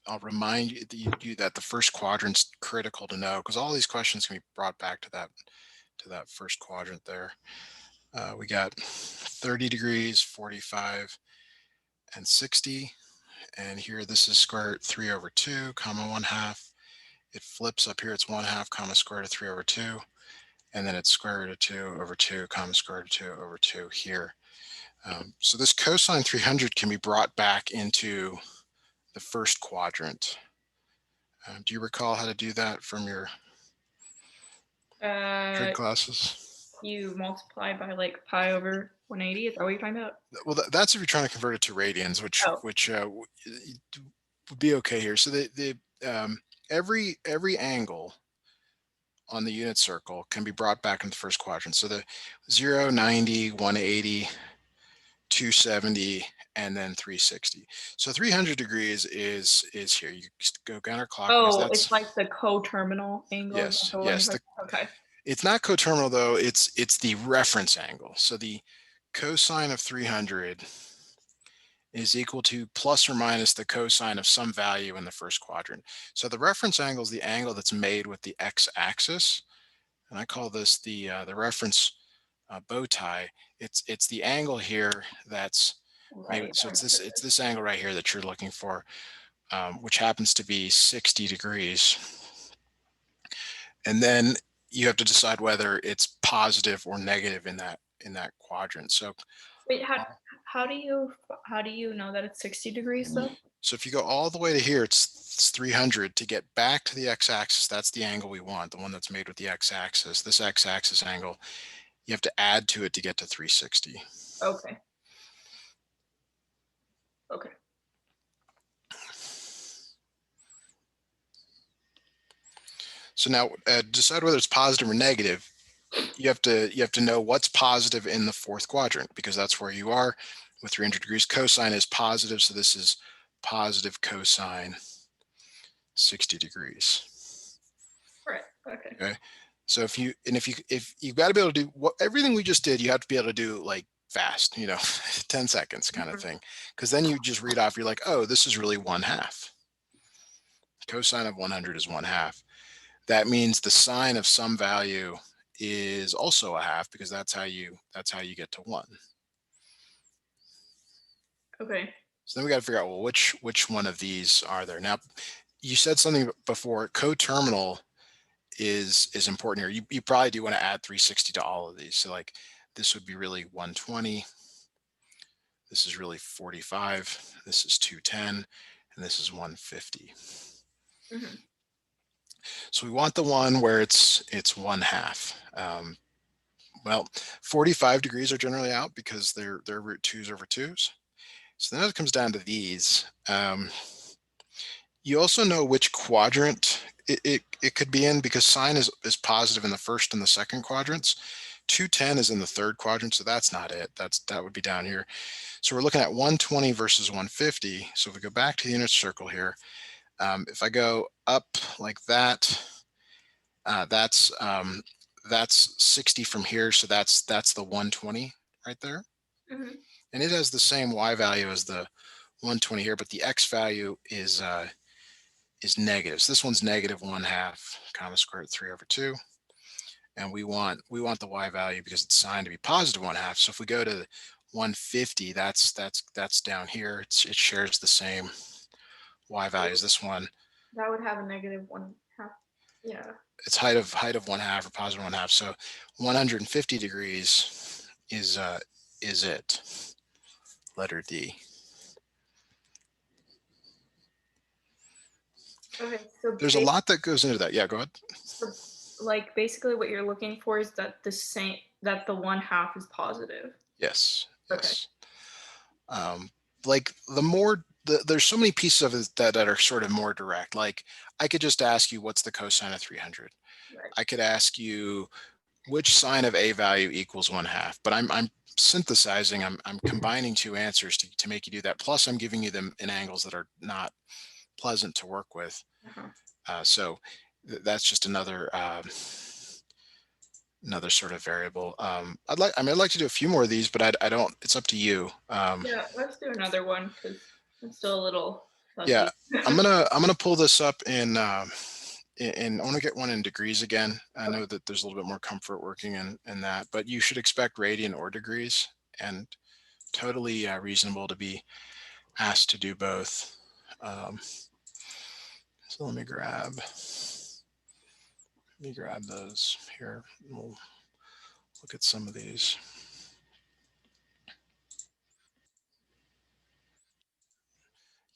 I'll remind you that the first quadrant's critical to know, because all these questions can be brought back to that first quadrant there. We got 30 degrees, 45, and 60. And here this is square root 3 over 2, comma 1/2. It flips up here, it's 1/2, comma square root of 3 over 2. And then it's square root of 2 over 2, comma square root of 2 over 2 here. So this cosine 300 can be brought back into the first quadrant. Do you recall how to do that from your trig classes? You multiply by like pi over 180. Is that what you're talking about? Well, that's if you're trying to convert it to radians, which would be okay here. So every angle on the unit circle can be brought back in the first quadrant. So the 0, 90, 180, 270, and then 360. So 300 degrees is here. You go counterclockwise. Oh, it's like the coterminal angle. Yes, yes. Okay. It's not coterminal though. It's the reference angle. So the cosine of 300 is equal to plus or minus the cosine of some value in the first quadrant. So the reference angle is the angle that's made with the x-axis, and I call this the reference bow tie. It's the angle here that's made. So it's this angle right here that you're looking for, which happens to be 60 degrees. And then you have to decide whether it's positive or negative in that quadrant. So wait, how do you know that it's 60 degrees though? So if you go all the way to here, it's 300. To get back to the x-axis, that's the angle we want, the one that's made with the x-axis. This x-axis angle, you have to add to it to get to 360. Okay. Okay. So now decide whether it's positive or negative. You have to know what's positive in the fourth quadrant, because that's where you are with 300 degrees. Cosine is positive, so this is positive cosine 60 degrees. Right. Okay. Okay. So if you've got to be able to do everything we just did, you have to be able to do like fast, 10 seconds kind of thing, because then you just read off, you're like, oh, this is really 1/2. Cosine of 100 is 1/2. That means the sine of some value is also 1/2, because that's how you get to 1. Okay. So then we got to figure out, well, which one of these are there? Now, you said something before, coterminal is important here. You probably do want to add 360 to all of these. So like this would be really 120. This is really 45. This is 210, and this is 150. Mm-hmm. So we want the one where it's 1/2. Well, 45 degrees are generally out because they're root 2's over 2's. So then it comes down to these. You also know which quadrant it could be in, because sine is positive in the first and the second quadrants. 210 is in the third quadrant, so that's not it. That would be down here. So we're looking at 120 versus 150. So if we go back to the unit circle here, if I go up like that, that's 60 from here. So that's the 120 right there. Mm-hmm. And it has the same y value as the 120 here, but the x value is negative. So this one's negative 1/2, comma square root of 3 over 2. And we want the y value, because it's signed to be positive 1/2. So if we go to 150, that's down here. It shares the same y value as this one. That would have a negative 1/2. Yeah. It's height of 1/2 or positive 1/2. So 150 degrees is it. Letter D. Okay. So there's a lot that goes into that. Yeah, go ahead. So, like basically what you're looking for is that the 1/2 is positive. Yes. Okay. Yes. Like there's so many pieces of it that are sort of more direct. Like I could just ask you, what's the cosine of 300? Right. I could ask you which sine of a value equals 1/2, but I'm synthesizing, I'm combining two answers to make you do that. Plus I'm giving you them in angles that are not pleasant to work with. So that's just another sort of variable. I'd like to do a few more of these, but I don't. It's up to you. Yeah, let's do another one because I'm still a little Yeah, I'm gonna pull this up in I want to get one in degrees again. I know that there's a little bit more comfort working in that, but you should expect radian or degrees, and totally reasonable to be asked to do both. So let me grab those here. We'll look at some of these.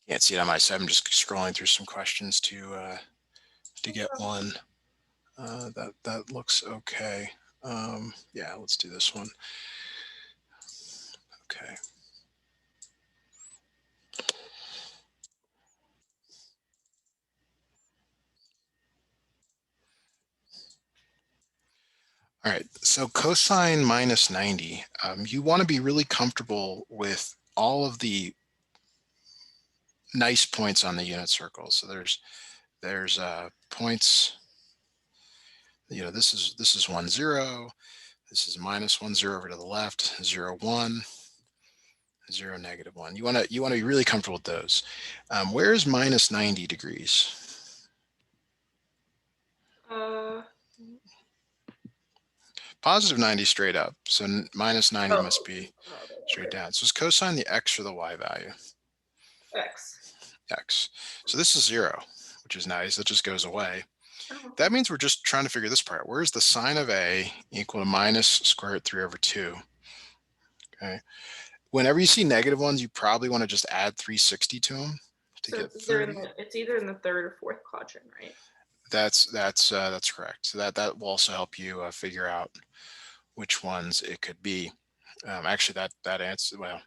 Can't see it on my side. I'm just scrolling through some questions to get one that looks okay. Yeah, let's do this one. Okay. All right, so cosine minus 90, you want to be really comfortable with all of the nice points on the unit circle. So there's points, this is 1, 0, this is minus 1, 0 over to the left, 0, 1, 0, negative 1. You want to be really comfortable with those. Where is minus 90 degrees? Positive 90 straight up, so minus 90 must be straight down. So it's cosine the x or the y value. X. So this is 0, which is nice. That just goes away. That means we're just trying to figure this part. Where is the sine of a equal to minus square root 3 over 2? Okay. Whenever you see negative ones, you probably want to just add 360 to them to get 30. It's either in the third or fourth quadrant, right? That's correct. So that will also help you figure out which ones it could be. Actually, that answer, well,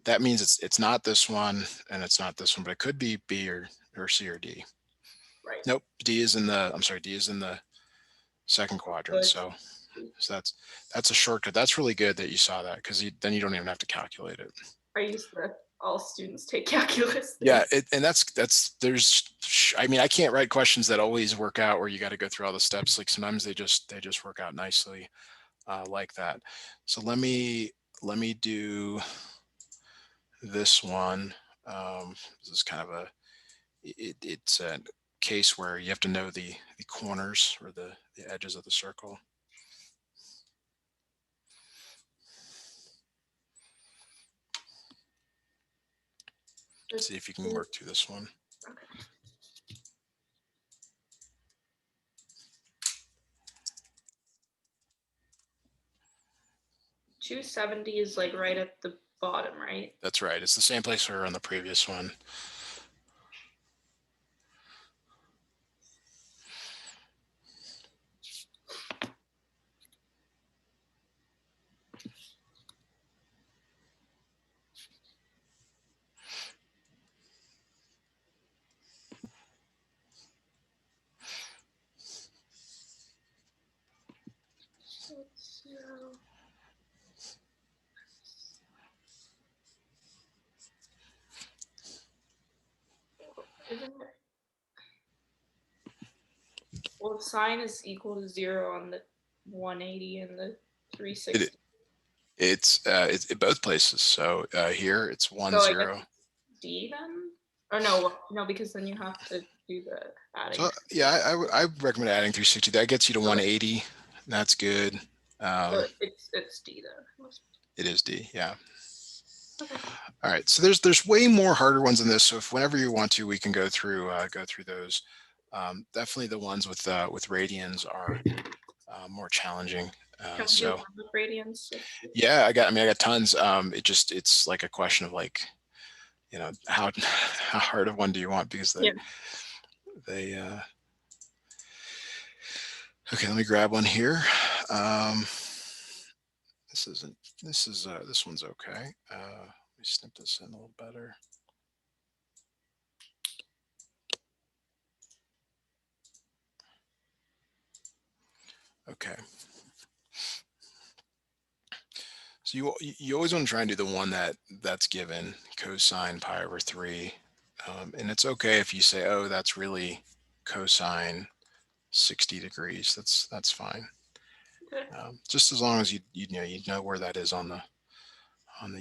that means it's not this one and it's not this one, but it could be B or C or D. Right. Nope, D is in the second quadrant. So that's a shortcut. That's really good that you saw that, because then you don't even have to calculate it. I used the all students take calculus thing. Yeah, and I can't write questions that always work out where you got to go through all the steps. Like sometimes they just work out nicely like that. So let me do this one. This is kind of it's a case where you have to know the corners or the edges of the circle. See if you can work through this one. Okay. 270 is like right at the bottom, right? That's right. It's the same place we were on the previous one. Isn't it? Well, sine is equal to 0 on the 180 and the 360. It's in both places. So here it's 1, so 0. D then? Or no, because then you have to do the adding. So yeah, I would recommend adding 360. That gets you to 180. That's good. So it's D then. It is D, yeah. Okay. All right, so there's way more harder ones than this. So if whenever you want to, we can go through those. Definitely the ones with radians are more challenging. So with radians? yeah, I got tons. It's like a question of like, how hard of one do you want, because they okay, let me grab one here. This one's okay. Let me snip this in a little better. Okay. So you always want to try and do the one that's given, cosine pi over 3. And it's okay if you say, oh, that's really cosine 60 degrees. That's fine. Okay. Just as long as you know where that is on the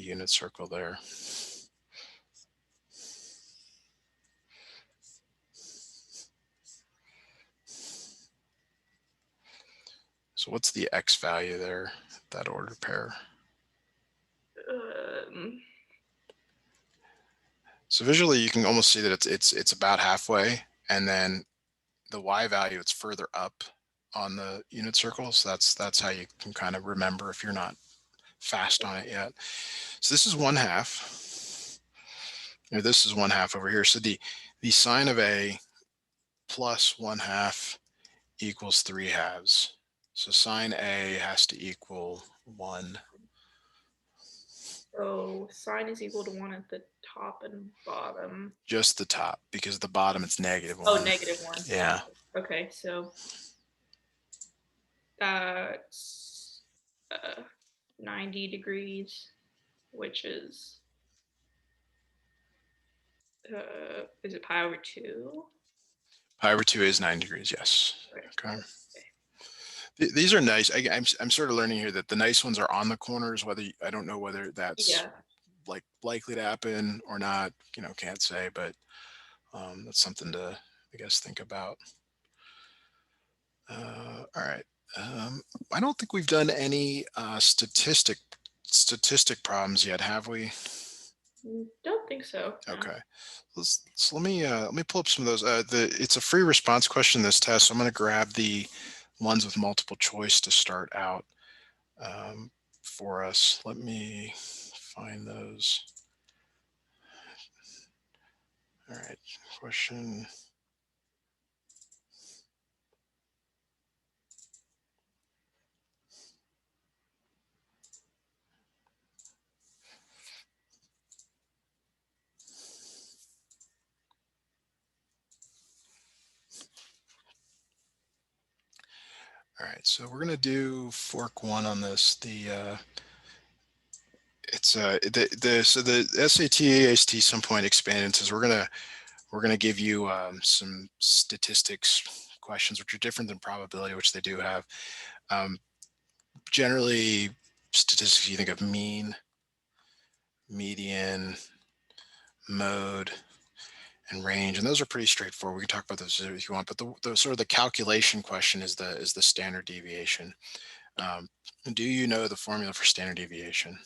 unit circle there. So what's the x value there, that ordered pair? So visually, you can almost see that it's about halfway, and then the y value, it's further up on the unit circle. So that's how you can kind of remember if you're not fast on it yet. So this is 1/2. Or this is 1/2 over here. So the sine of a plus 1/2 equals 3/2. So sine a has to equal 1. So sine is equal to 1 at the top and bottom. Just the top, because the bottom it's -1. Oh, -1. Yeah. Okay, so that's 90 degrees, which is it pi over 2? Pi over 2 is 9 degrees, yes. Okay. Okay. These are nice. I'm sort of learning here that the nice ones are on the corners. I don't know whether that's Yeah. like likely to happen or not. Can't say, but that's something to, I guess, think about. All right. I don't think we've done any statistic problems yet, have we? Don't think so. No. Okay. Let me pull up some of those. It's a free response question, this test. So I'm going to grab the ones with multiple choice to start out for us. Let me find those. All right. Question. All right, so we're gonna do fork 1 on this. So the SAT AST some point expanded says we're gonna give you some statistics questions which are different than probability, which they do have. Generally, statistics, you think of mean, median, mode, and range, and those are pretty straightforward. We can talk about those if you want, but the sort of the calculation question is the standard deviation. Do you know the formula for standard deviation?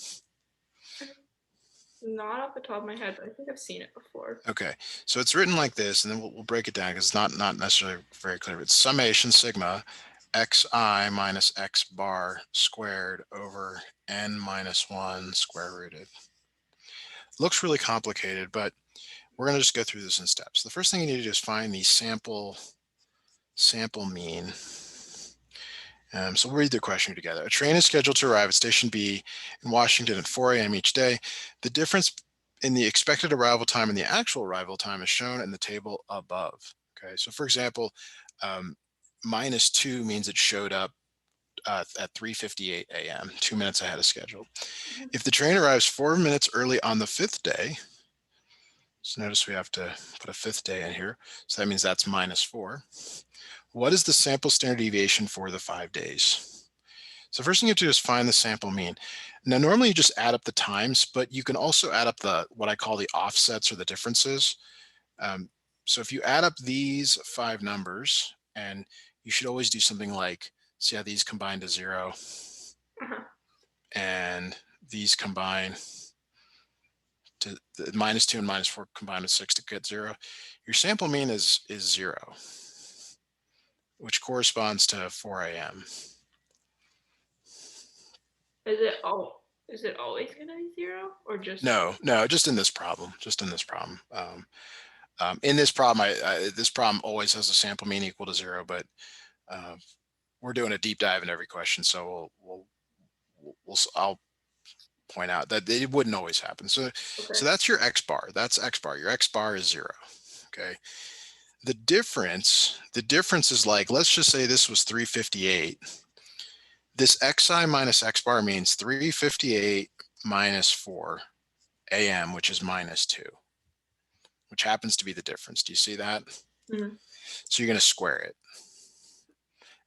Not off the top of my head, but I think I've seen it before. Okay, so it's written like this, and then we'll break it down because it's not necessarily very clear. It's summation sigma xi minus x bar squared over n minus 1 square rooted. Looks really complicated, but we're going to just go through this in steps. The first thing you need to do is find the sample mean. So we'll read the question together. A train is scheduled to arrive at Station B in Washington at 4 a.m. each day. The difference in the expected arrival time and the actual arrival time is shown in the table above. Okay, so for example, -2 means it showed up at 3:58 a.m., 2 minutes ahead of schedule. If the train arrives 4 minutes early on the 5th day, so notice we have to put a 5th day in here, so that means that's -4. What is the sample standard deviation for the 5 days? So first thing you have to do is find the sample mean. Now, normally you just add up the times, but you can also add up what I call the offsets or the differences. So if you add up these 5 numbers, and you should always do something like, see how these combine to 0, and these combine to -2 and -4 combine to 6 to get 0. Your sample mean is 0, which corresponds to 4 a.m. Is it always gonna be 0 or just? No, just in this problem. In this problem, this problem always has a sample mean equal to 0, but we're doing a deep dive in every question, so I'll point out that it wouldn't always happen. So Okay. that's your x bar. That's x bar. Your x bar is 0. Okay. The difference is like, let's just say this was 358. This xi minus x bar means 358 minus 4 a.m., which is -2, which happens to be the difference. Do you see that? Mhm. So you're going to square it.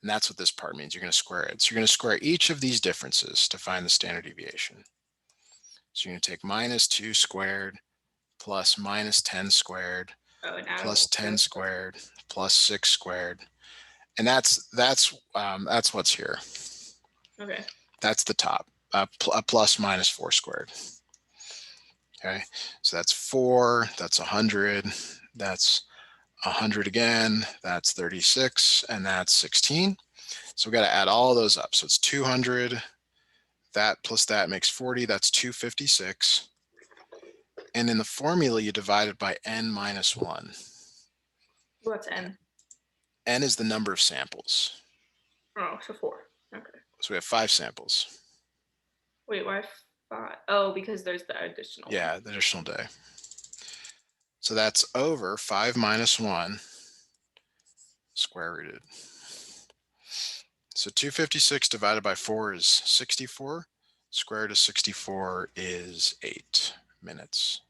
And that's what this part means. You're going to square it. So you're going to square each of these differences to find the standard deviation. So you're going to take -2 squared plus -10 squared Oh, and add plus all 10 that. squared plus 6 squared. And that's what's here. Okay. That's the top, a plus minus 4 squared. Okay, so that's 4, that's 100, that's 100 again, that's 36, and that's 16. So we got to add all those up. So it's 200, that plus that makes 40, that's 256. And in the formula, you divide it by n minus 1. What's n? N is the number of samples. Oh, so 4. Okay. So we have 5 samples. Wait, why 5? Oh, because there's the additional one. Yeah, the additional day. So that's over 5 minus 1 square rooted. So 256 divided by 4 is 64. Square root of 64 is 8 minutes.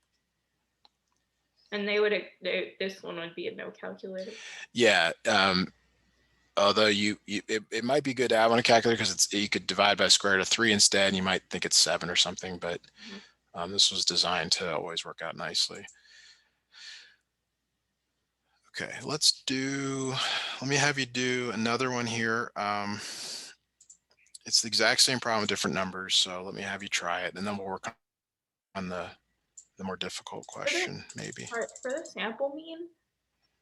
And this one would be a no calculator. Yeah. Although it might be good to have on a calculator because you could divide by square root of 3 instead, and you might think it's 7 or something, but this was designed to always work out nicely. Okay, let me have you do another one here. It's the exact same problem with different numbers, so let me have you try it, and then we'll work on the more difficult question, maybe. For the sample mean,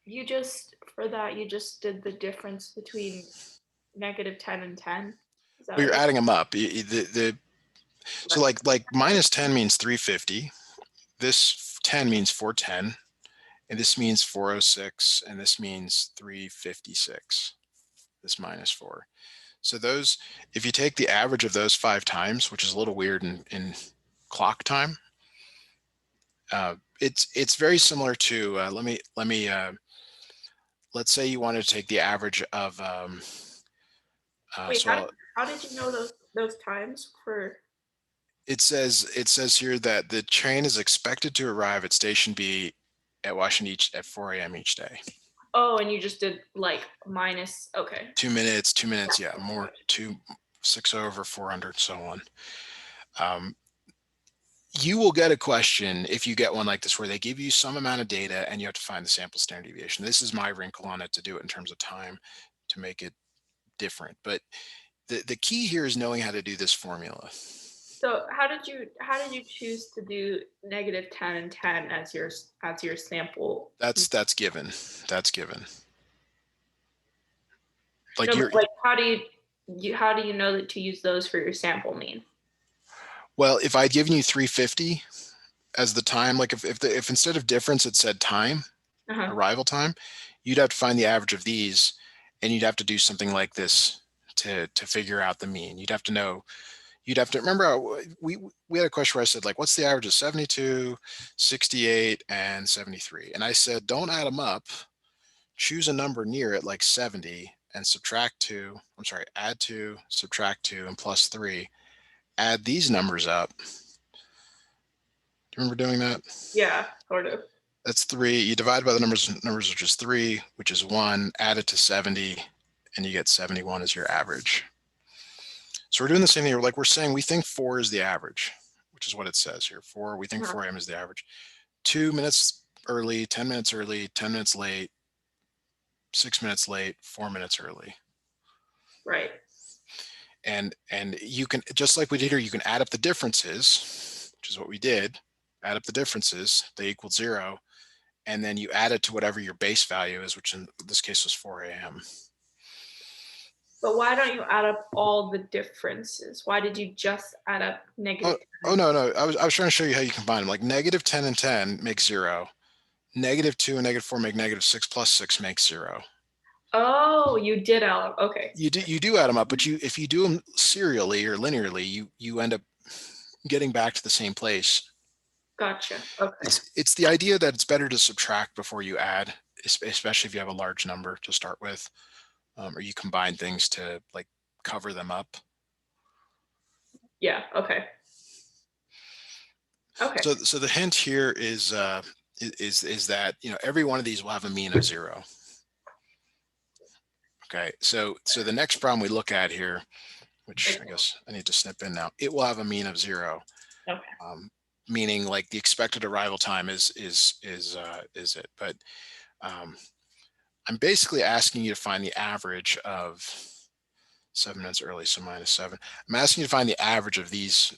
you just did the difference between -10 and 10. Well, you're adding them up. So like minus 10 means 350. This 10 means 410, and this means 406, and this means 356. This minus 4. So those, if you take the average of those 5 times, which is a little weird in clock time, it's very similar to let's say you wanted to take the average of Wait, how did you know those times for? It says here that the train is expected to arrive at station B at Washington at 4 a.m. each day. Oh, and you just did like minus. Okay. 2 minutes, yeah, more 6 over 400, so on. You will get a question if you get one like this where they give you some amount of data and you have to find the sample standard deviation. This is my wrinkle on it to do it in terms of time to make it different. But the key here is knowing how to do this formula. So how did you choose to do -10 and 10 as your sample? That's given. That's given. Like how do you know that to use those for your sample mean? Well, if I'd given you 350 as the time, like if instead of difference it said time, arrival time, you'd have to find the average of these, and you'd have to do something like this to figure out the mean. You'd have to know. You'd have to remember we had a question where I said, like, what's the average of 72, 68, and 73? And I said, don't add them up. Choose a number near it, like 70, and add 2, subtract 2, and plus 3. Add these numbers up. Do you remember doing that? Yeah, sort of. That's 3. You divide by the numbers which is 3, which is 1, add it to 70, and you get 71 as your average. So we're doing the same thing. We're saying we think 4 is the average, which is what it says here. We think 4 a.m. is the average. 2 minutes early, 10 minutes early, 10 minutes late, 6 minutes late, 4 minutes early. Right. And you can, just like we did here, you can add up the differences, which is what we did. Add up the differences, they equal 0. And then you add it to whatever your base value is, which in this case was 4 a.m. But why don't you add up all the differences? Why did you just add up -10? Oh no. I was trying to show you how you combine them. Like -10 and 10 makes 0. -2 and -4 make -6 plus 6 makes 0. Oh, you did add. Okay. You do add them up, but if you do them serially or linearly, you end up getting back to the same place. Gotcha. Okay. It's the idea that it's better to subtract before you add, especially if you have a large number to start with, or you combine things to like cover them up. Yeah. Okay. Okay. So the hint here is that every one of these will have a mean of 0. Okay. So the next problem we look at here, which I guess I need to snip in now, it will have a mean of 0. Okay. Meaning like the expected arrival time is it, but I'm basically asking you to find the average of 7 minutes early, so -7. I'm asking you to find the average of these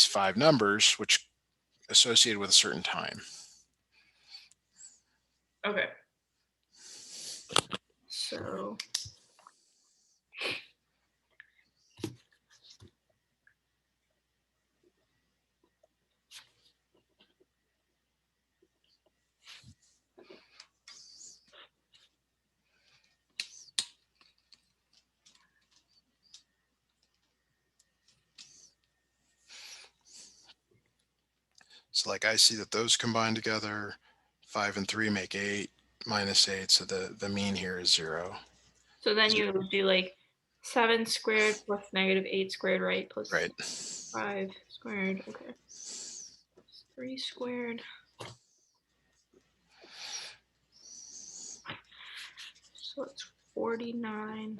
5 numbers, which associated with a certain time. Okay. So So like I see that those combine together, 5 and 3 make 8, -8, so the mean here is 0. so then you do like 7 squared plus -8 squared, right? Plus Right. 5 squared. Okay. 3 squared. So it's 49.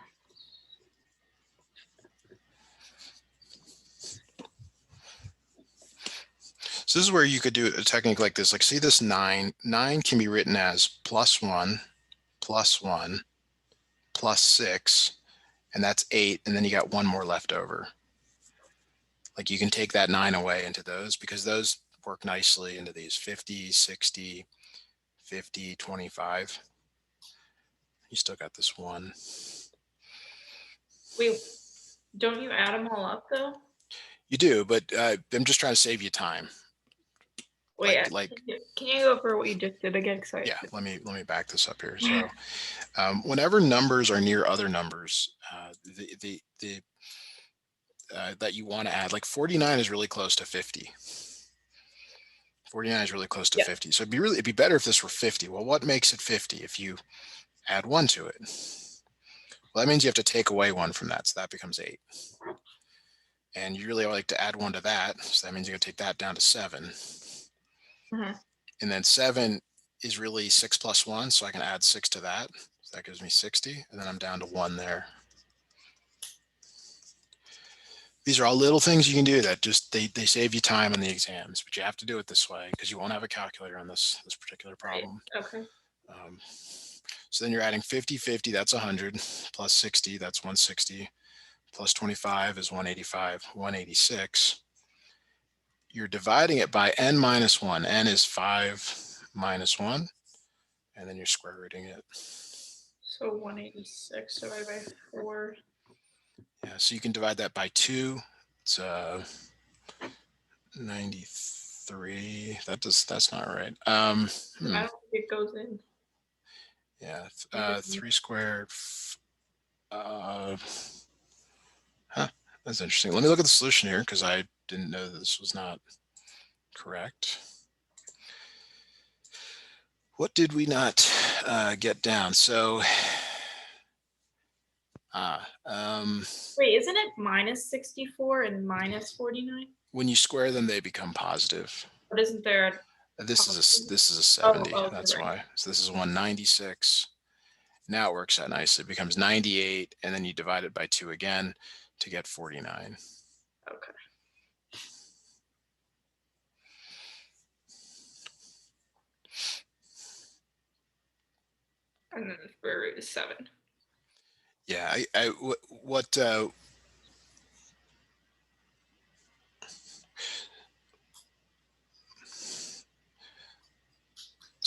So this is where you could do a technique like this. Like see this 9. 9 can be written as +1, +1, +6, and that's 8, and then you got one more left over. Like you can take that 9 away into those because those work nicely into these 50, 60, 50, 25. You still got this 1. Wait, don't you add them all up though? You do, but I'm just trying to save you time. Wait, Like can you go over what you just did again? Sorry. yeah, let me back this up here. So whenever numbers are near other numbers, that you want to add, like 49 is really close to 50. 49 is really close to 50. So it'd be better if this were 50. Well, what makes it 50 if you add 1 to it? Well, that means you have to take away 1 from that, so that becomes 8. And you really like to add 1 to that, so that means you're going to take that down to 7. And then 7 is really 6 plus 1, so I can add 6 to that. So that gives me 60, and then I'm down to 1 there. These are all little things you can do that just they save you time on the exams, but you have to do it this way because you won't have a calculator on this particular problem. Right. Okay. So then you're adding 50, 50, that's 100, plus 60, that's 160, plus 25 is 185, 186. You're dividing it by n minus 1. N is 5 minus 1, and then you're square rooting it. So 186 divided by 4. Yeah, so you can divide that by 2. It's 93. That's not right. I don't think it goes in. Yeah, 3 squared. That's interesting. Let me look at the solution here because I didn't know that this was not correct. What did we not get down? So, wait, isn't it minus 64 and minus 49? When you square them, they become positive. But isn't there This is a 70. That's right. why. So this is 196. Now it works out nicely. It becomes 98, and then you divide it by 2 again to get 49. Okay. And then the square root is 7. Yeah, what so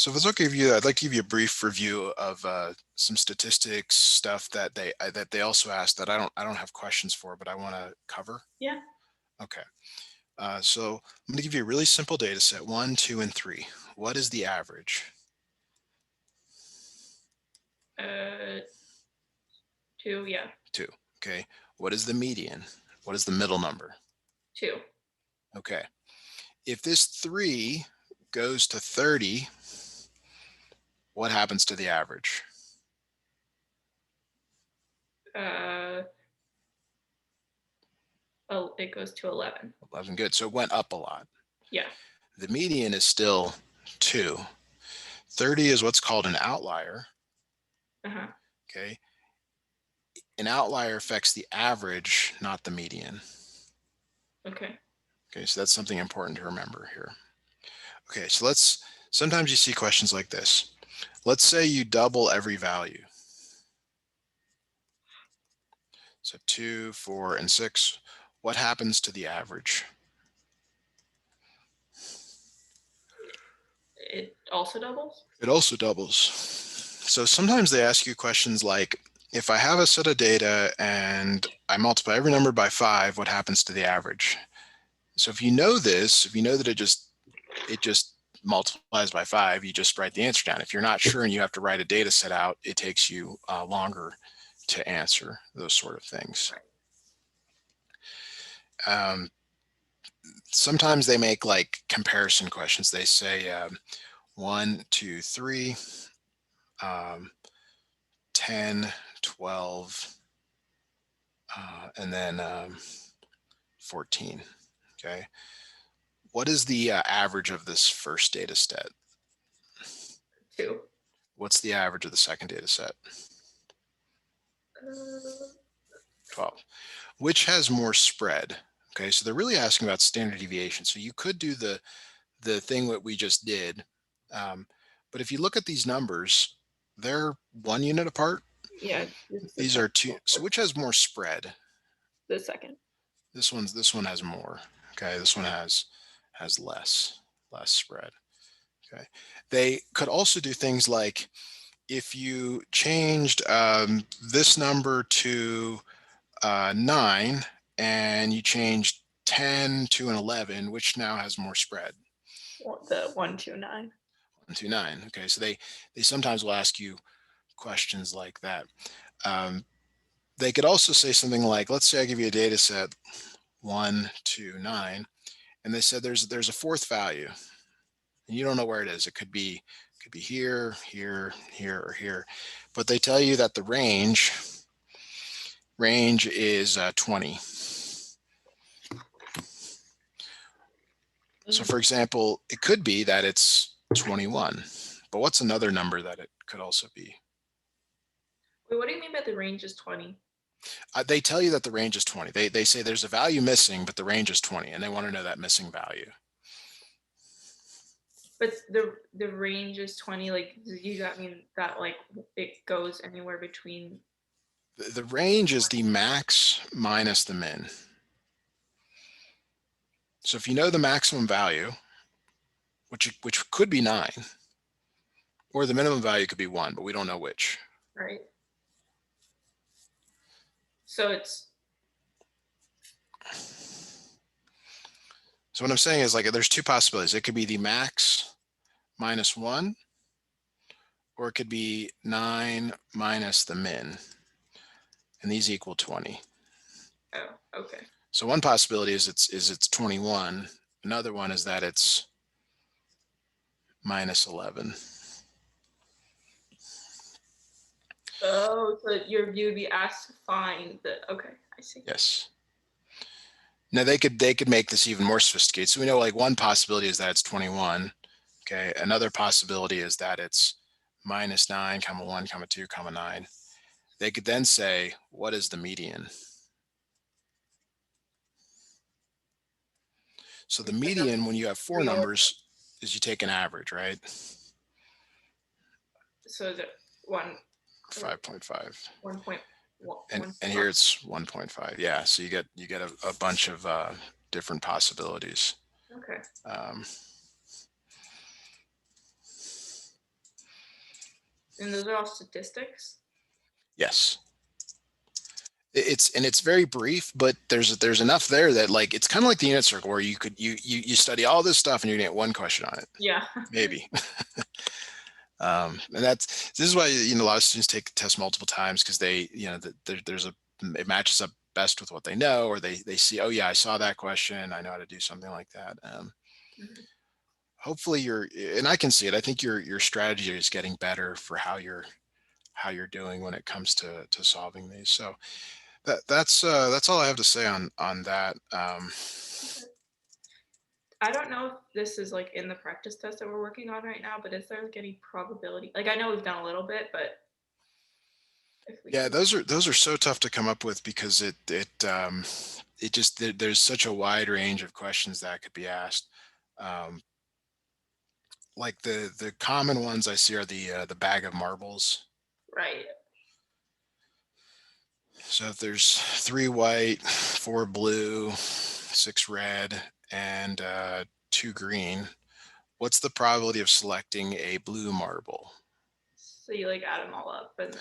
if it's okay with you, I'd like to give you a brief review of some statistics stuff that they also asked that I don't have questions for, but I want to cover. Yeah. Okay. So I'm going to give you a really simple data set, 1, 2, and 3. What is the average? 2, yeah. 2. Okay. What is the median? What is the middle number? 2. Okay. If this 3 goes to 30, what happens to the average? Oh, it goes to 11. 11, good. So it went up a lot. Yeah. The median is still 2. 30 is what's called an outlier. Okay. An outlier affects the average, not the median. Okay. Okay, so that's something important to remember here. Okay, so sometimes you see questions like this. Let's say you double every value. So 2, 4, and 6. What happens to the average? It also doubles? It also doubles. So sometimes they ask you questions like, if I have a set of data and I multiply every number by 5, what happens to the average? So if you know this, if you know that it just multiplies by 5, you just write the answer down. If you're not sure and you have to write a data set out, it takes you longer to answer those sort of things. Right. Sometimes they make like comparison questions. They say 1, 2, 3, 10, 12, and then 14. Okay. What is the average of this first data set? 2. What's the average of the second data set? 12. Which has more spread? Okay, so they're really asking about standard deviation. So you could do the thing that we just did, but if you look at these numbers, they're 1 unit apart. Yeah, it's the These are 2. second. So which has more spread? The second. This one has more. Okay, this one has less spread. Okay, they could also do things like if you changed this number to 9 and you changed 10 to an 11, which now has more spread? The 1, 2, 9. 1 to 9. Okay, so they sometimes will ask you questions like that. They could also say something like, let's say I give you a data set 1 to 9, and they said there's a fourth value, and you don't know where it is. It could be here, here, here, or here, but they tell you that the range is 20. So for example, it could be that it's 21, but what's another number that it could also be? Wait, what do you mean by the range is 20? They tell you that the range is 20. They say there's a value missing, but the range is 20, and they want to know that missing value. But the range is 20. Like, does that mean that like it goes anywhere between? The range is the max minus the min. So if you know the maximum value, which could be 9, or the minimum value could be 1, but we don't know which. Right. So it's. So what I'm saying is, like, there's two possibilities. It could be the max minus 1, or it could be 9 minus the min, and these equal 20. Oh, okay. So one possibility is it's 21. Another one is that it's minus 11. Oh, so you'd be asked to find the. Okay, I see. Yes. Now they could make this even more sophisticated. So we know, like, one possibility is that it's 21. Okay. Another possibility is that it's minus 9, comma 1, comma 2, comma 9. They could then say, what is the median? So the median, when you have 4 numbers, is you take an average, right? So is it 5.5. 1.1? And here it's 1.5. Yeah. So you get a bunch of different possibilities. Okay. And those are all statistics? Yes. It's very brief, but there's enough there that, like, it's kind of like the unit circle where you study all this stuff and you get one question on it. Yeah. Maybe. And this is why, a lot of students take the test multiple times, because they, it matches up best with what they know, or they see, oh yeah, I saw that question, I know how to do something like that. Hopefully and I can see it. I think your strategy is getting better for how you're doing when it comes to solving these. So that's all I have to say on that. I don't know if this is like in the practice test that we're working on right now, but is there like any probability? Like, I know we've done a little bit, but yeah, those are so tough to come up with, because there's such a wide range of questions that could be asked. like the common ones I see are the bag of marbles. Right. So if there's 3 white, 4 blue, 6 red, and 2 green, what's the probability of selecting a blue marble? So you like add them all up and then.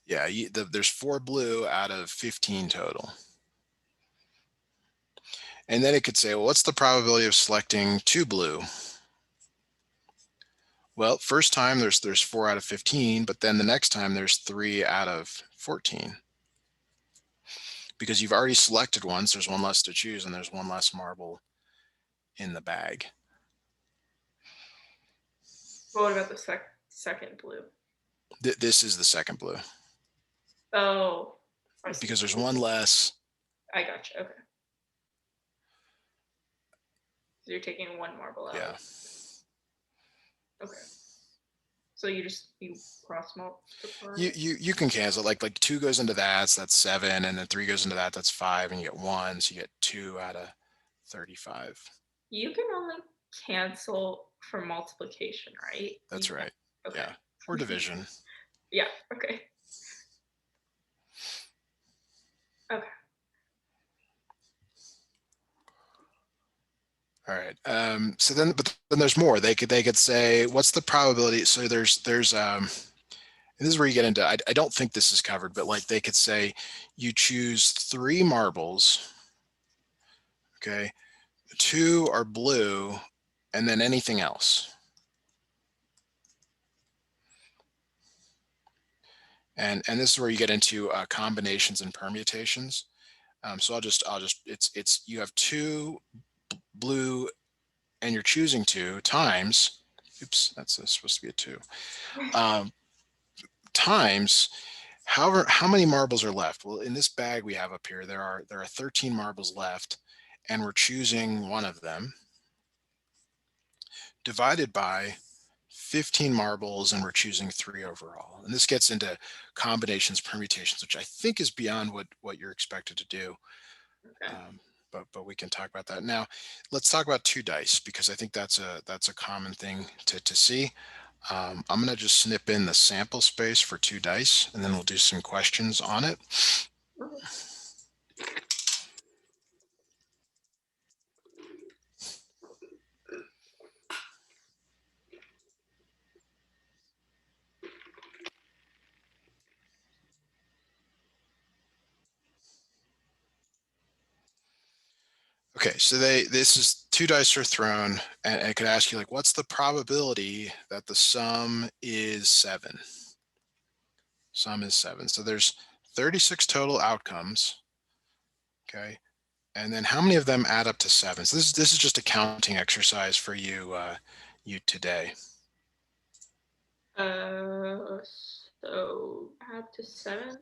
Yeah, there's 4 blue out of 15 total. And then it could say, well, what's the probability of selecting 2 blue? Well, first time there's 4 out of 15, but then the next time there's 3 out of 14. Because you've already selected one, so there's one less to choose, and there's one less marble in the bag. But what about the second blue? This is the second blue. Oh, I see. Because there's one less. I gotcha. Okay. So you're taking one marble out. Yeah. Okay. So you cross multiply. You can cancel like 2 goes into that, so that's 7, and then 3 goes into that, that's 5, and you get 1, so you get 2 out of 35. You can only cancel for multiplication, right? That's right. Okay. Yeah. Or division. Yeah. Okay. Okay. All right. So then, but then there's more. They could say, what's the probability? So there's and this is where you get into. I don't think this is covered, but like they could say, you choose 3 marbles. Okay, 2 are blue, and then anything else. And this is where you get into combinations and permutations. So I'll just it's you have 2 blue and you're choosing 2 times, oops, that's supposed to be a 2, times how many marbles are left. Well, in this bag we have up here, there are 13 marbles left, and we're choosing one of them, divided by 15 marbles, and we're choosing 3 overall. And this gets into combinations, permutations, which I think is beyond what you're expected to do. Okay. But we can talk about that. Now, let's talk about 2 dice, because I think that's a common thing to see. I'm going to just snip in the sample space for 2 dice, and then we'll do some questions on it. Okay, so this is 2 dice are thrown, and it could ask you, like, what's the probability that the sum is 7? Sum is 7. So there's 36 total outcomes. Okay, and then how many of them add up to 7? So this is just a counting exercise for you today. So add to 7.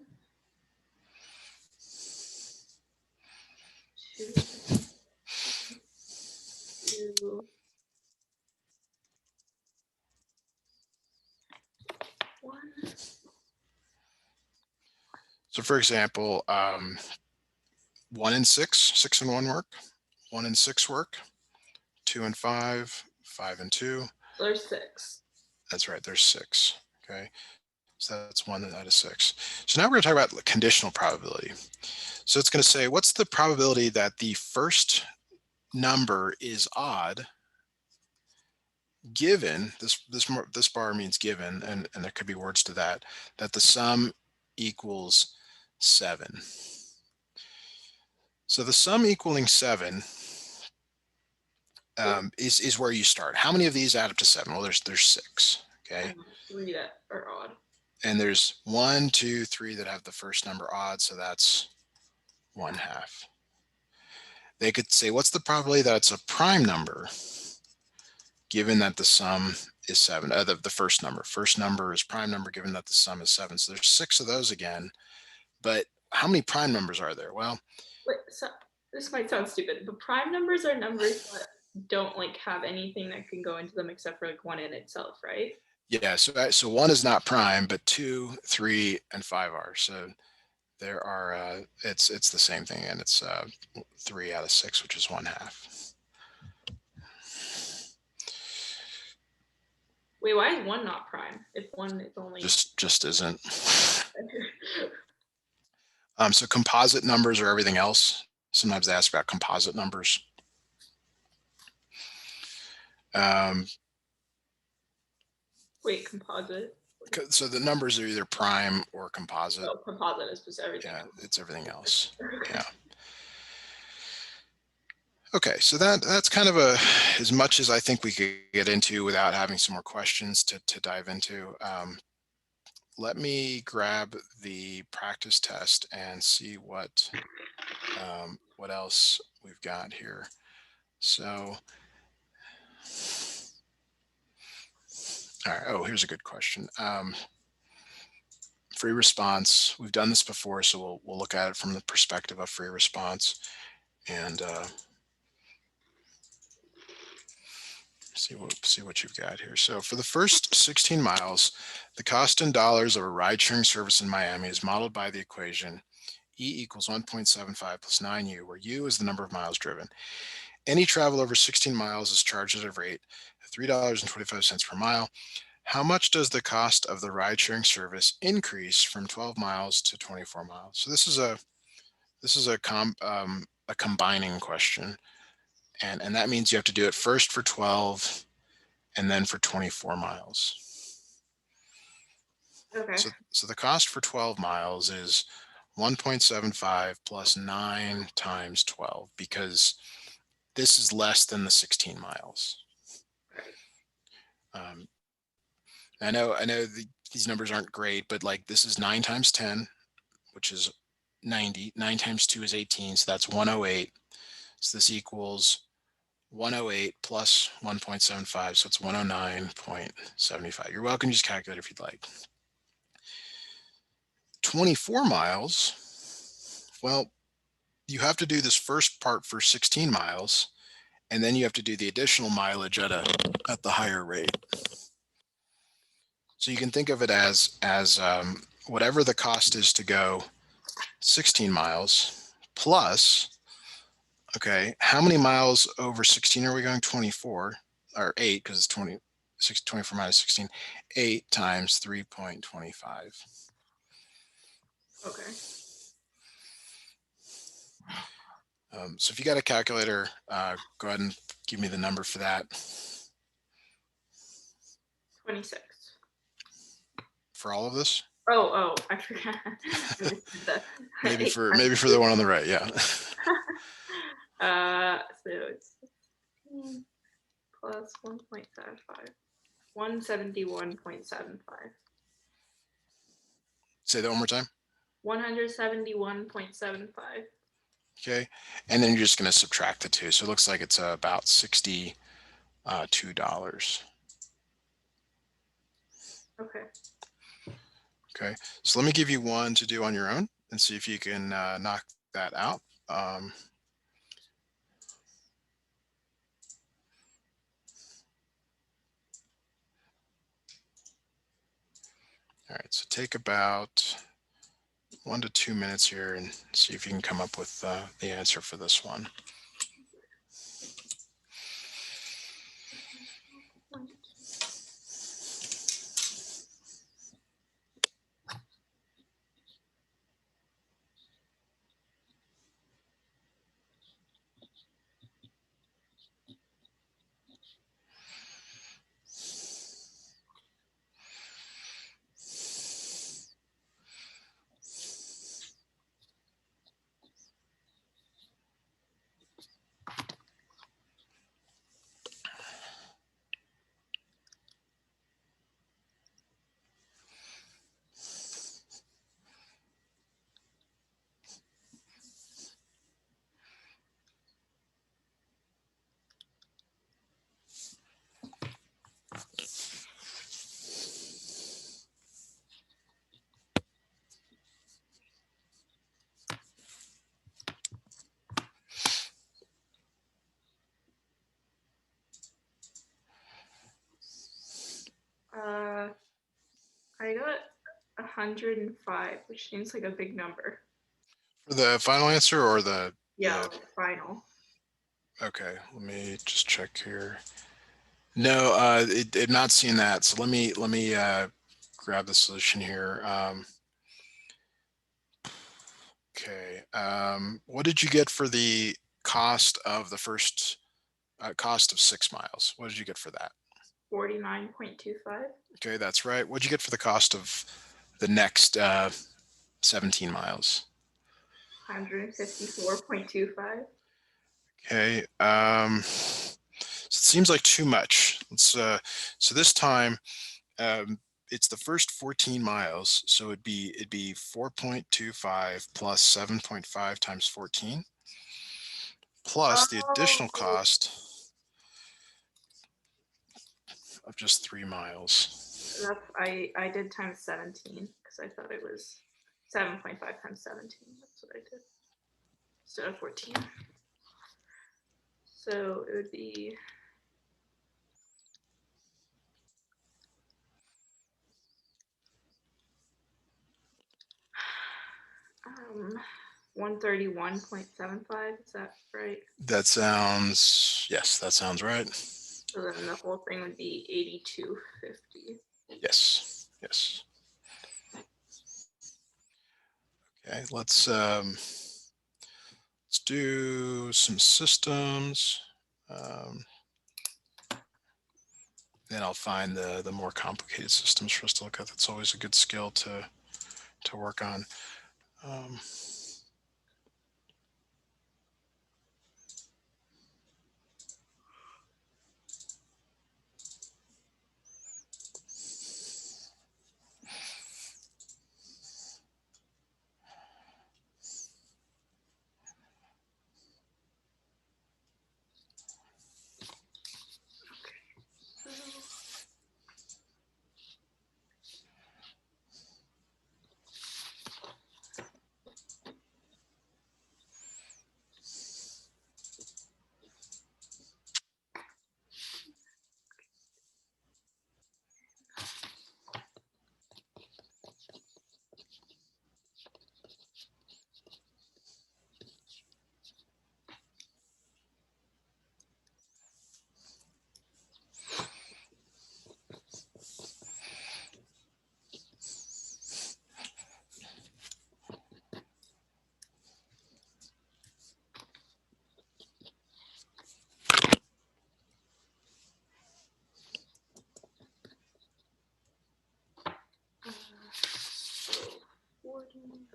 2, 2, 1. So for example, 1 and 6, 6 and 1 work. 1 and 6 work. 2 and 5, 5 and 2. So there's 6. That's right, there's 6. Okay, so that's 1 out of 6. So now we're going to talk about conditional probability. So it's going to say, what's the probability that the first number is odd, given this bar means given, and there could be words to that the sum equals 7. So the sum equaling 7 is where you start. How many of these add up to 7? Well, there's 6. Okay, 3 that are odd. And there's 1, 2, 3 that have the first number odd, so that's 1/2. They could say, what's the probability that it's a prime number, given that the sum is 7? The first number is prime number, given that the sum is 7. So there's 6 of those again. But how many prime numbers are there? Well, Wait, so this might sound stupid, but prime numbers are numbers that don't like have anything that can go into them except for like 1 in itself, right? yeah. So 1 is not prime, but 2, 3, and 5 are. So there are. It's the same thing, and it's 3 out of 6, which is 1/2. Wait, why is 1 not prime? If 1 is only Just isn't. So composite numbers are everything else. Sometimes they ask about composite numbers. Wait, composite? So the numbers are either prime or composite. Oh, composite is just everything Yeah, else. it's everything else. Okay. Yeah. Okay, so that's kind of as much as I think we could get into without having some more questions to dive into. Let me grab the practice test and see what else we've got here. So, all right. Oh, here's a good question. Free response. We've done this before, so we'll look at it from the perspective of free response and see what you've got here. So for the first 16 miles, the cost in dollars of a ride-sharing service in Miami is modeled by the equation E equals 1.75 plus 9U, where U is the number of miles driven. Any travel over 16 miles is charged at a rate of $3.25 per mile. How much does the cost of the ride-sharing service increase from 12 miles to 24 miles? So this is a combining question, and that means you have to do it first for 12 and then for 24 miles. Okay. So the cost for 12 miles is 1.75 plus 9 times 12, because this is less than the 16 miles. I know these numbers aren't great, but like this is 9 times 10, which is 90. 9 times 2 is 18, so that's 108. So this equals 108 plus 1.75, so it's 109.75. You're welcome to just calculate if you'd like. 24 miles, well, you have to do this first part for 16 miles, and then you have to do the additional mileage at the higher rate. So you can think of it as whatever the cost is to go 16 miles plus, okay, how many miles over 16 are we going? 24 or 8, because it's 24 minus 16, 8 times 3.25. Okay. So if you got a calculator, go ahead and give me the number for that. 26. For all of this? Oh, I forgot. maybe for the one on the right, yeah. So it's 16 plus 1.75. 171.75. Say that one more time. 171.75. Okay, and then you're just going to subtract the 2, so it looks like it's about $62. Okay. Okay, so let me give you one to do on your own and see if you can knock that out. All right, so take about 1 to 2 minutes here and see if you can come up with the answer for this one. I got 105, which seems like a big number. For the final answer or the Yeah, final. Okay, let me just check here. No, I'm not seeing that. So let me grab the solution here. Okay. What did you get for the cost of the first cost of 6 miles? What did you get for that? 49.25. Okay, that's right. What did you get for the cost of the next 17 miles? 154.25. Okay. So it seems like too much. So this time it's the first 14 miles. So it'd be 4.25 plus 7.5 times 14 plus the additional Oh, cost of just 3 miles. I did times 17 because I thought it was 7.5 times 17. That's what I did instead of 14. So it would be 131.75. Is that right? Yes, that sounds right. So then the whole thing would be 82.50. Yes. Okay, let's do some systems. Um, then I'll find the more complicated systems for us to look at. That's always a good skill to work on. Um, So uh, so 40.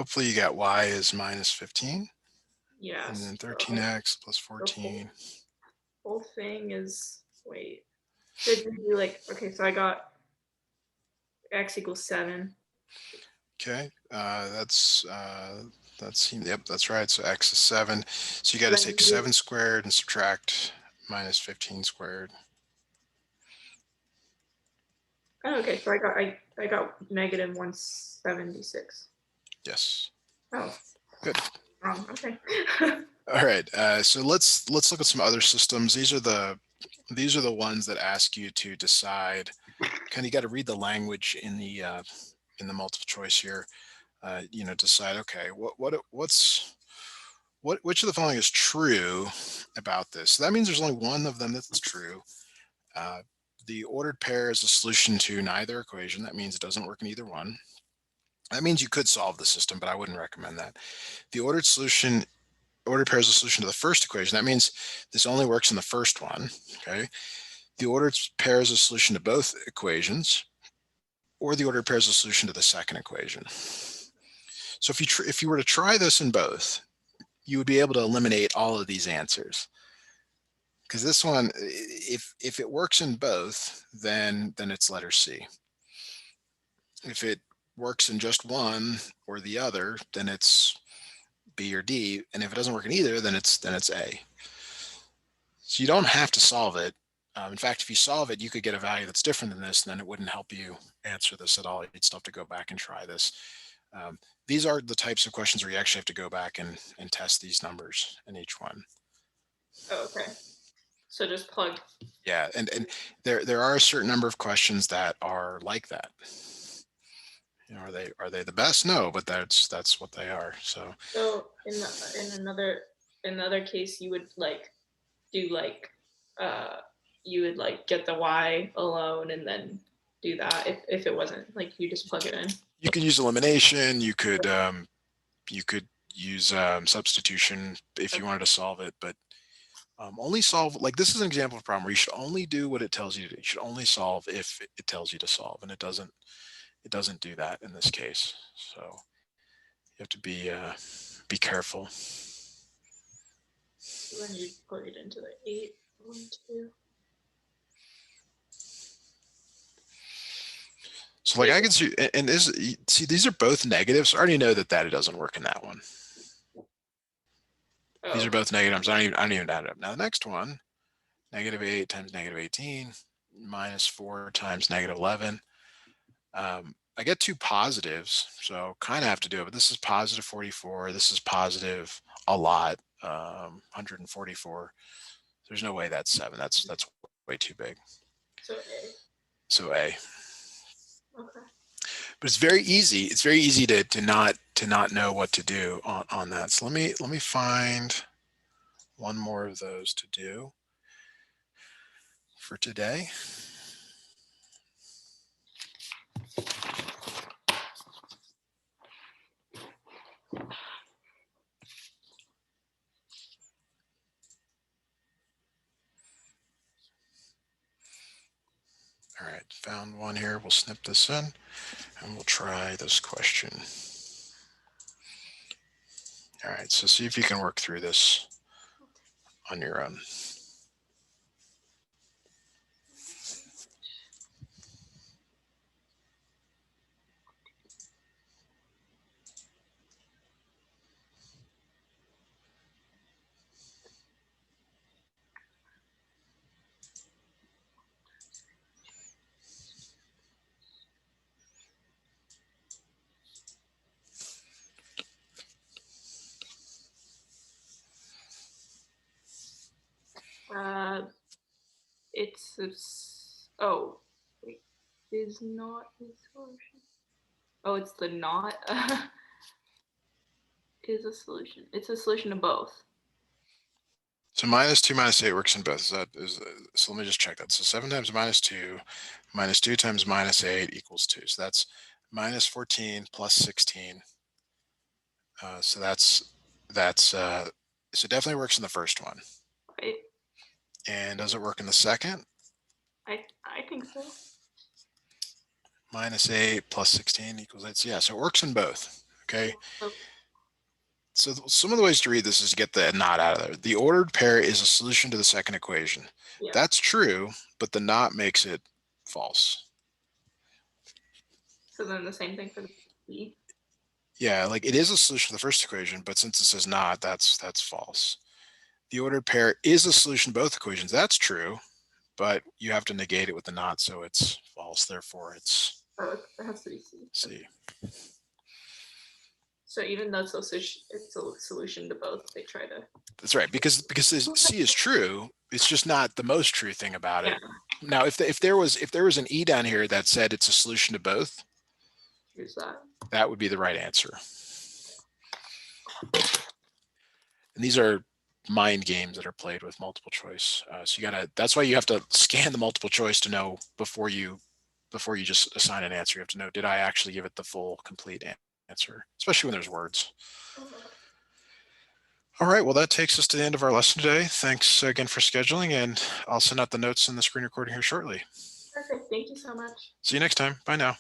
hopefully you got y is minus 15, and Yes. then So 13x plus the 14. whole thing is, wait. Did we do like, okay, so I got x equals 7. Okay, yep, that's right. So x is 7. So you got to Then take 7 squared and subtract minus 15 squared. oh, okay, so I got negative 176. Yes. Oh, Good. wrong. Okay. All right. So let's look at some other systems. These are the ones that ask you to decide. Kind of you got to read the language in the multiple choice here. Decide. Okay, which of the following is true about this? So that means there's only one of them that's true. Uh, the ordered pair is a solution to neither equation. That means it doesn't work in either one. That means you could solve the system, but I wouldn't recommend that. The ordered pair is a solution to the first equation. That means this only works in the first one. Okay. The ordered pair is a solution to both equations, or the ordered pair is a solution to the second equation. So if you were to try this in both, you would be able to eliminate all of these answers. Because this one, if it works in both, then it's letter C. If it works in just one or the other, then it's B or D. And if it doesn't work in either, then it's A. So you don't have to solve it. In fact, if you solve it, you could get a value that's different than this, and then it wouldn't help you answer this at all. You'd still have to go back and try this. Um, these are the types of questions where you actually have to go back and test these numbers in each one. Oh, okay. So just plug. Yeah, and there are a certain number of questions that are like that. You know, are they the best? No, but that's what they are. So In another case, you would like do like you would like get the y alone and then do that if it wasn't like you just plug it in. you could use elimination. You could use substitution if you wanted to solve it, but only solve, like this is an example of a problem where you should only do what it tells you to do. You should only solve if it tells you to solve, and it doesn't do that in this case. So you have to be careful. So then you plug it into the 8, 1, 2. So like I can see, and this, see, these are both negatives. So I already know that it doesn't work in that one. Oh. These are both negatives. I don't even add it up. Now the next one, -8 times -18 minus 4 times -11. I get two positives, so kind of have to do it, but this is positive 44. This is positive a lot, 144. There's no way that's 7. That's way too big. So A. So A. Okay. But it's very easy. It's very easy to not know what to do on that. So let me find one more of those to do for today. All right, found one here. We'll snip this in and we'll try this question. All right, so see if you can work through this on your own. Oh, wait, is not a solution. Oh, it's the not is a solution. It's a solution to both. So -2 -8 works in both. So let me just check that. So 7 times -2 times -8 equals 2. So that's -14 plus 16. So so it definitely works in the first one. Right. And does it work in the second? I think so. -8 plus 16 equals 8. So yeah, so it works in both. Okay. So some of the ways to read this is to get the not out of there. The ordered pair is a solution to the second equation. Yeah. That's true, but the not makes it false. So then the same thing for the B. Yeah, like it is a solution to the first equation, but since it says not, that's false. The ordered pair is a solution to both equations. That's true, but you have to negate it with the not, so it's false. Therefore, it's it has to be C. C. So even though it's a solution to both, they try to. That's right, because C is true. It's just not the most true thing about it. Yeah. Now, if there was an E down here that said it's a solution to both, choose that. That would be the right answer. And these are mind games that are played with multiple choice. So that's why you have to scan the multiple choice to know before you just assign an answer. You have to know, did I actually give it the full complete answer, especially when there's words. All right, well, that takes us to the end of our lesson today. Thanks again for scheduling, and I'll send out the notes in the screen recording here shortly. Perfect, thank you so much. See you next time. Bye now.